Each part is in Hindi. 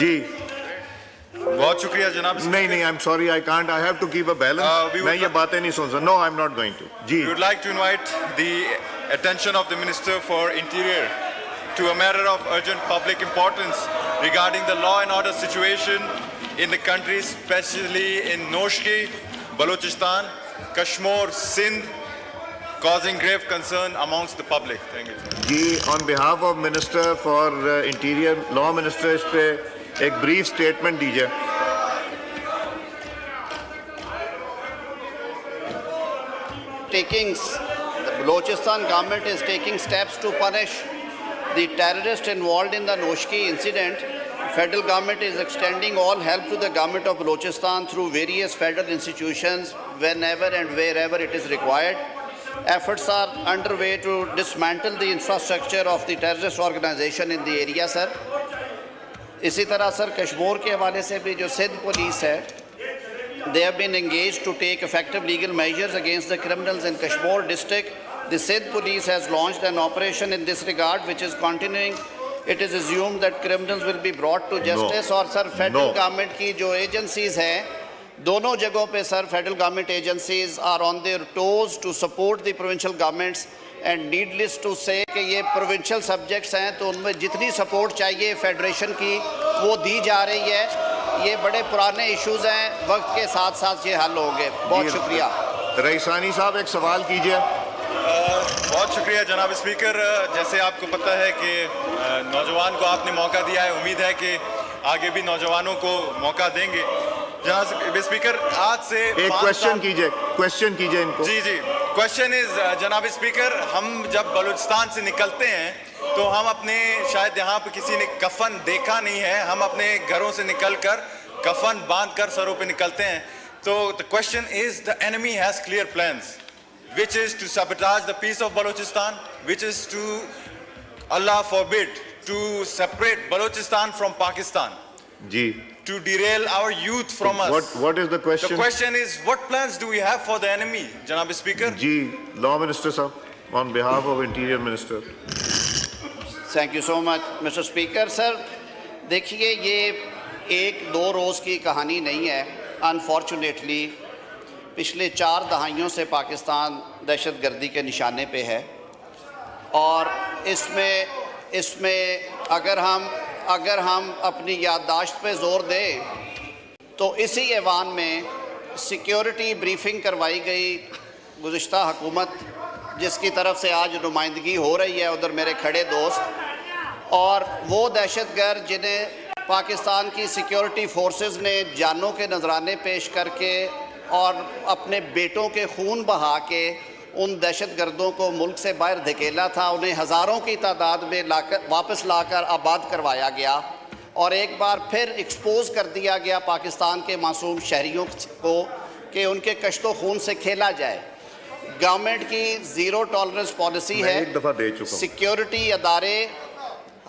जी बहुत शुक्रिया जनाब। नहीं, I'm sorry, I can't. I have to keep a balance. मैं ये बातें नहीं सुन सकता. No, I'm not going to. Ji. We would like to invite the attention of the Minister for Interior to a matter of urgent public importance regarding the law and order situation in the country, especially in Noshki, Balochistan, Kashmir, Sindh, causing grave concern amongst the public. Thank you. Ji, on behalf of Minister for Interior, Law Minister, इस पे एक brief statement दीजिए. The Balochistan government is taking steps to punish the terrorists involved in the Noshki incident. Federal government is extending all help to the government of Balochistan through various federal institutions whenever and wherever it is required. Efforts are underway to dismantle the infrastructure of the terrorist organization in the area, sir. इसी तरह सर कश्मीर के हवाले से भी जो सिंध पुलिस है, they have been engaged to take effective legal measures against the criminals in Kashmir district. The Sindh police has launched an operation in this regard, which is continuing. It is assumed that criminals will be brought to justice. और सर फेडरल गवर्नमेंट की जो एजेंसीज हैं, दोनों जगहों पे sir federal government agencies are on their toes to support the provincial governments and needless to say कि ये प्रोविंशियल सब्जेक्ट्स हैं तो उनमें जितनी सपोर्ट चाहिए फेडरेशन की वो दी जा रही है. ये बड़े पुराने इश्यूज हैं, वक्त के साथ साथ ये हल होंगे. बहुत शुक्रिया. रईसानी साहब एक सवाल कीजिए. बहुत शुक्रिया जनाब स्पीकर. जैसे आपको पता है कि नौजवान को आपने मौका दिया है, उम्मीद है कि आगे भी नौजवानों को मौका देंगे. जनाब स्पीकर, आज से एक क्वेश्चन कीजिए इनको. जी. क्वेश्चन इज जनाब स्पीकर, हम जब बलूचिस्तान से निकलते हैं तो हम अपने, शायद यहाँ पे किसी ने कफन देखा नहीं है, हम अपने घरों से निकलकर कफन बांध कर सरों पे निकलते हैं. तो the question is, the enemy has clear plans which is to sabotage the peace of Balochistan, which is to, Allah forbid, to separate Balochistan from Pakistan, जी, to derail our youth from us. What is the question? The question is, what plans do we have for the enemy, Janab Speaker? जी, Law Minister साहब, on behalf of Interior Minister. Thank you so much, Mr. Speaker. Sir, देखिए ये एक दो रोज़ की कहानी नहीं है. Unfortunately, पिछले 4 दहाइयों से पाकिस्तान दहशतगर्दी के निशाने पे है और इसमें अगर हम अपनी याददाश्त पे ज़ोर दें तो इसी ऐवान में सिक्योरिटी ब्रीफिंग करवाई गई गुज़िश्ता हुकूमत, जिसकी तरफ से आज नुमाइंदगी हो रही है उधर मेरे खड़े दोस्त, और वो दहशतगर्द जिन्हें पाकिस्तान की सिक्योरिटी फोर्सेस ने जानों के नजराने पेश करके और अपने बेटों के खून बहा के उन दहशतगर्दों को मुल्क से बाहर धकेला था, उन्हें हज़ारों की तादाद में वापस लाकर आबाद करवाया गया और एक बार फिर एक्सपोज कर दिया गया पाकिस्तान के मासूम शहरियों को कि उनके कश्तो खून से खेला जाए. गवर्नमेंट की ज़ीरो टॉलरेंस पॉलिसी है. एक दफ़ा दे चुका. सिक्योरिटी अदारे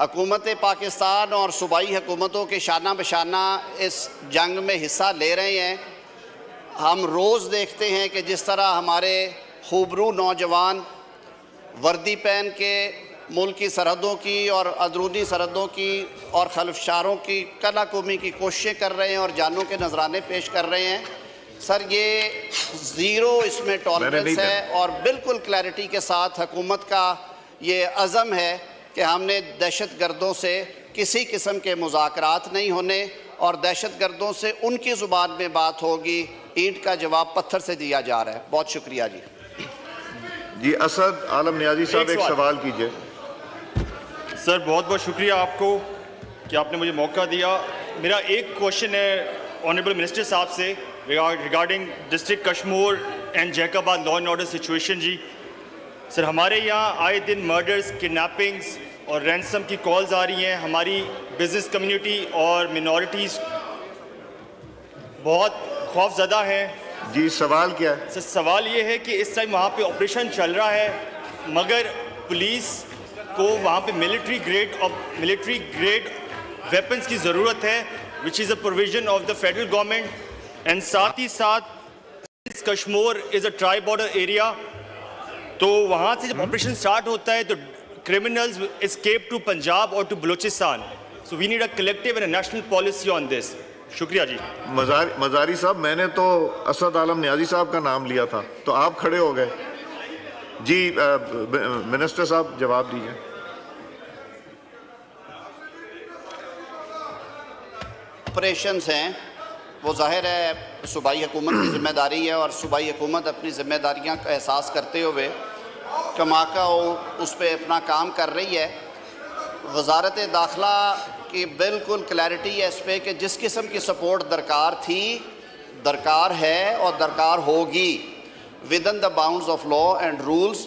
हुकूमत पाकिस्तान और सूबाई हुकूमतों के शाना बशाना इस जंग में हिस्सा ले रहे हैं. हम रोज़ देखते हैं कि जिस तरह हमारे खूबरू नौजवान वर्दी पहन के मुल्क की सरहदों की और अंदरूनी सरहदों की और खलफशारों की कलाकुमी की कोशिशें कर रहे हैं और जानों के नजराने पेश कर रहे हैं. सर, ये ज़ीरो इसमें टॉलरेंस है और बिल्कुल क्लैरिटी के साथ हुकूमत का ये अज़म है कि हमने दहशतगर्दों से किसी किस्म के मुज़ाकरात नहीं होने और दहशतगर्दों से उनकी ज़ुबान में बात होगी. ईंट का जवाब पत्थर से दिया जा रहा है. बहुत शुक्रिया जी. जी, असद आलम नियाजी साहब एक सवाल कीजिए. सर, बहुत बहुत शुक्रिया आपको कि आपने मुझे मौका दिया. मेरा एक क्वेश्चन है ऑनरेबल मिनिस्टर साहब से regarding district Kashmore and Jacobabad law and order situation. जी सर, हमारे यहाँ आए दिन मर्डर्स, किडनैपिंग्स और रैंसम की कॉल्स आ रही हैं. हमारी बिजनेस कम्युनिटी और मिनॉरिटीज़ बहुत खौफज़दा है. जी, सवाल क्या है? सर, सवाल ये है कि इस टाइम वहाँ पे ऑपरेशन चल रहा है मगर पुलिस को वहाँ पे मिलिट्री ग्रेड वेपन्स की ज़रूरत है, which is a provision of the federal government. And साथ ही साथ Kashmir is a try border area, तो वहाँ से जब ऑपरेशन स्टार्ट होता है तो criminals escape to Punjab or to Balochistan. So we need a collective and a national policy on this. शुक्रिया जी। मजारी साहब, मैंने तो असद आलम न्याजी साहब का नाम लिया था, तो आप खड़े हो गए जी। मिनिस्टर साहब जवाब दीजिए। ऑपरेशंस हैं वो जाहिर है सूबाई हुकूमत की ज़िम्मेदारी है, और सूबाई हुकूमत अपनी ज़िम्मेदारियां का एहसास करते हुए कमाका उस पर अपना काम कर रही है। वजारत दाखिला की बिल्कुल क्लैरिटी है इस पर कि जिस किस्म की सपोर्ट दरकार थी, दरकार है और दरकार होगी with in the bounds of law and rules,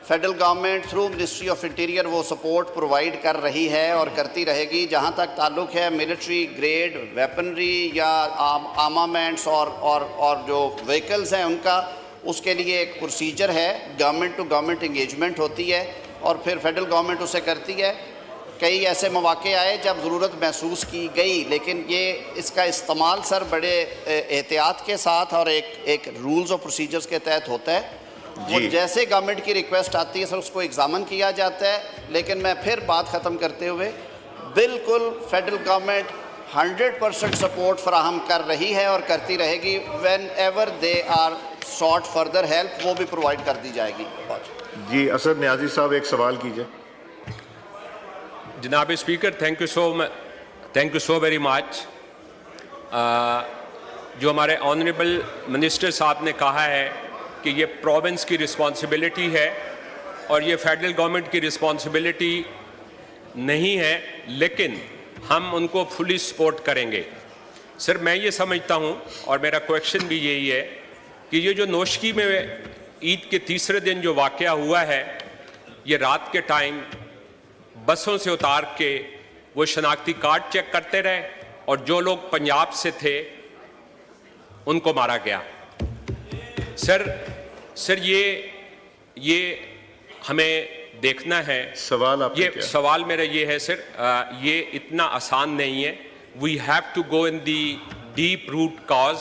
federal government through ministry of interior वो सपोर्ट प्रोवाइड कर रही है और करती रहेगी। जहाँ तक ताल्लुक़ है मिलिट्री ग्रेड वेपनरी या आर्मामेंट्स और जो व्हीकल्स हैं उनका, उसके लिए एक प्रोसीजर है, गवर्नमेंट टू गवर्नमेंट इंगेजमेंट होती है और फिर फेडरल गवर्नमेंट उसे करती है। कई ऐसे मौके आए जब ज़रूरत महसूस की गई, लेकिन ये इसका इस्तेमाल सर बड़े एहतियात के साथ और एक रूल्स और प्रोसीजर्स के तहत होता है। वो जैसे गवर्नमेंट की रिक्वेस्ट आती है सर उसको एग्जामिन किया जाता है। लेकिन मैं फिर बात ख़त्म करते हुए, बिल्कुल फेडरल गवर्नमेंट 100% सपोर्ट फराहम कर रही है और करती रहेगी। Whenever they are sought further help वो भी प्रोवाइड कर दी जाएगी। जी असद न्याजी साहब एक सवाल कीजिए। जनाब speaker, thank you so very much. जो हमारे ऑनरेबल मिनिस्टर साहब ने कहा है कि ये प्रोविंस की रिस्पॉन्सिबिलिटी है और ये फेडरल गवर्नमेंट की रिस्पॉन्सिबिलिटी नहीं है, लेकिन हम उनको फुली सपोर्ट करेंगे। सर मैं ये समझता हूँ और मेरा क्वेश्चन भी यही है कि ये जो नोशकी में ईद के तीसरे दिन जो वाक़या हुआ है, ये रात के टाइम बसों से उतार के वो शनाख्ती कार्ड चेक करते रहे और जो लोग पंजाब से थे उनको मारा गया। सर ये हमें देखना है। सवाल मेरा ये है सर, ये इतना आसान नहीं है। We have to go in the deep root cause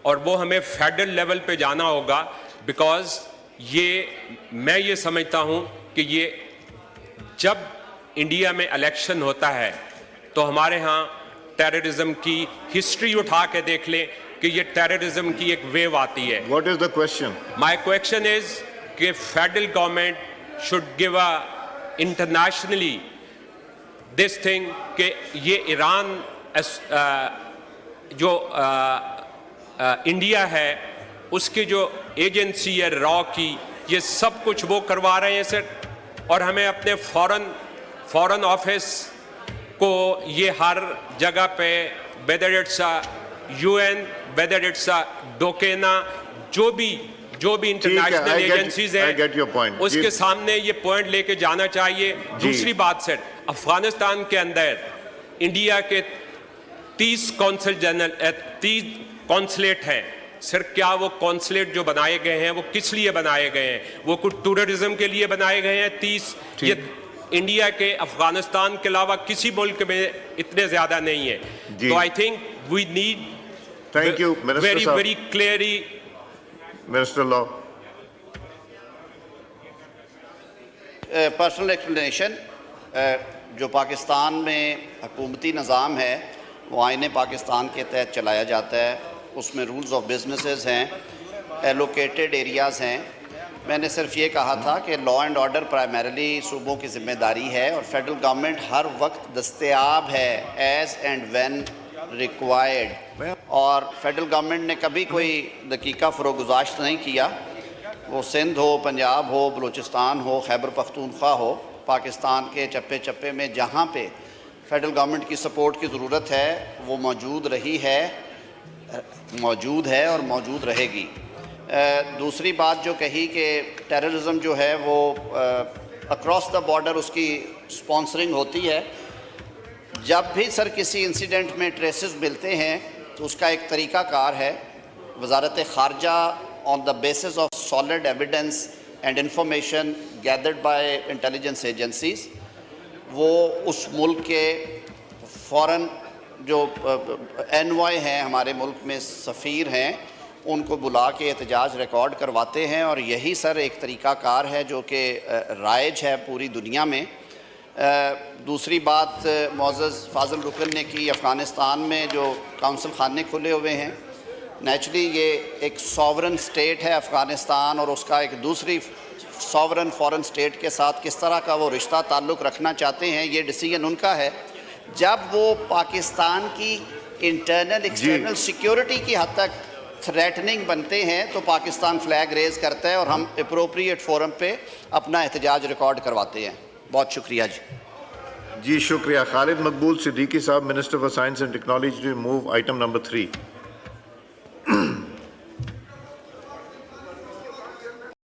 और वो हमें फेडरल लेवल पे जाना होगा, बिकॉज मैं ये समझता हूँ कि ये जब इंडिया में इलेक्शन होता है तो हमारे यहाँ टेररिज्म की हिस्ट्री उठा के देख लें कि ये टेररिज्म की एक वेव आती है। What is the question? My question is कि federal government should give a internationally this thing कि ये ईरान जो इंडिया है उसकी जो एजेंसी है रॉ की, ये सब कुछ वो करवा रहे हैं सर, और हमें अपने फॉरेन ऑफिस को ये हर जगह पे whether it's UN, whether it's डोकेना, जो भी इंटरनेशनल एजेंसीज हैं उसके सामने ये पॉइंट लेके जाना चाहिए। दूसरी बात सर, अफगानिस्तान के अंदर इंडिया के 30 कॉन्सुलेट हैं सर। क्या वो कॉन्सुलेट जो बनाए गए हैं वो किस लिए बनाए गए हैं? वो कुछ टूरिज्म के लिए बनाए गए हैं 30? ये इंडिया के अफगानिस्तान के अलावा किसी मुल्क में इतने ज्यादा नहीं है। तो I think we need very clearly minister law personal explanation. जो पाकिस्तान में हुकूमती निज़ाम है वो आईने पाकिस्तान के तहत चलाया जाता है। उसमें रूल्स ऑफ बिजनेसेस हैं, एलोकेटेड एरियाज़ हैं। मैंने सिर्फ ये कहा था कि लॉ एंड ऑर्डर प्राइमरीली सूबों की ज़िम्मेदारी है और फेडरल गवर्नमेंट हर वक्त दस्तयाब है एज़ एंड व्हेन रिक्वायर्ड। और फेडरल गवर्नमेंट ने कभी कोई दकीका फ़रोगुज़ाश्त नहीं किया, वो सिंध हो, पंजाब हो, बलूचिस्तान हो, खैबर पख्तूनख्वा हो, पाकिस्तान के चप्पे चप्पे में जहाँ पे फेडरल गवर्नमेंट की सपोर्ट की ज़रूरत है वो मौजूद रही है, मौजूद है और मौजूद रहेगी। दूसरी बात जो कही कि टेररिज्म जो है वो अक्रॉस द बॉर्डर उसकी स्पॉन्सरिंग होती है। जब भी सर किसी इंसिडेंट में ट्रेसेस मिलते हैं तो उसका एक तरीक़ाकार है। वज़ारत ख़ारजा on the basis of solid evidence and information gathered by intelligence agencies, वो उस मुल्क के फ़ौरन जो एनवॉय हैं, हमारे मुल्क में सफ़ीर हैं, उनको बुला के एहतजाज रिकॉर्ड करवाते हैं। और यही सर एक तरीक़ाकार है जो कि राइज है पूरी दुनिया में। दूसरी बात मोअज़्ज़ज़ फाज़िल रुकन ने की, अफ़गानिस्तान में जो काउंसिल खाने खुले हुए हैं, नेचुरली ये एक सॉवरन स्टेट है अफ़गानिस्तान, और उसका एक दूसरी सॉवरन फॉरेन स्टेट के साथ किस तरह का वो रिश्ता ताल्लुक़ रखना चाहते हैं, ये डिसीजन उनका है। जब वो पाकिस्तान की इंटरनल एक्सटर्नल सिक्योरिटी की हद तक थ्रेटनिंग बनते हैं तो पाकिस्तान फ्लैग रेज़ करता है और हम अप्रोप्रिएट फोरम पे अपना एहतजाज रिकॉर्ड करवाते हैं। बहुत शुक्रिया जी। जी शुक्रिया। खालिद मकबूल सिद्दीकी साहब, minister for science and technology, move item number 3।